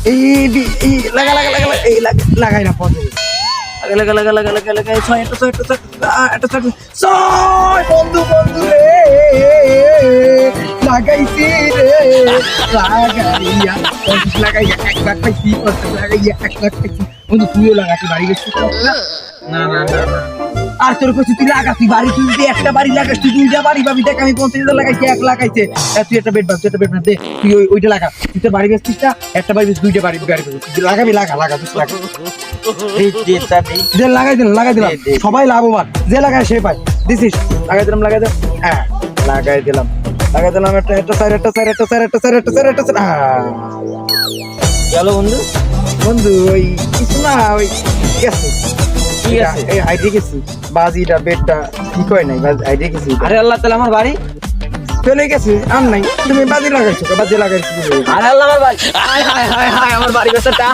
এই লাগা লাগা লাগা এই লাগাই না পথে লাগা লাগা লাগা লাগা লাগা ছয় এটা ছয় বন্ধু বন্ধু রে লাগাইছি রে লাগাইয়া লাগাইয়া 1 লাখ পাইছি লাগাইয়া 1 লাখ পাইছি বন্ধু তুইও লাগাতি বাড়ি গেছিস না না না না আর তোর কাছে তুই লাগাতি বাড়ি তুই একটা বাড়ি লাগাস তুই দুইটা বাড়ি পাবি দেখ আমি 50,000 লাগাইছি 1 লাখ আইছে তুই একটা বেড দে তুই ওইটা লাগা তুই তো বাড়ি বেচছিস না একটা বাড়ি দুইটা বাড়ি গাড়ি তুই লাগাবি লাগা তুই লাগা এই যে লাগাই দিলাম সবাই লাভবান যে লাগায় সে পায় দিছিস লাগাই দিলাম হ্যাঁ লাগাই দিলাম একটা সাইড গেল বন্ধু বন্ধু ওই কিছু না ওই গেছে ঠিক আছে এই আইডি গেছি বাজিটা বেডটা ঠিক হয় নাই আইডি গেছি আরে আল্লাহ তাআলা আমার বাড়ি চলে গেছে আর নাই তুমি বাজি লাগাইছো আরে আল্লাহ আমার বাড়ি হায় হায় হায় হায় আমার বাড়ি বেচাটা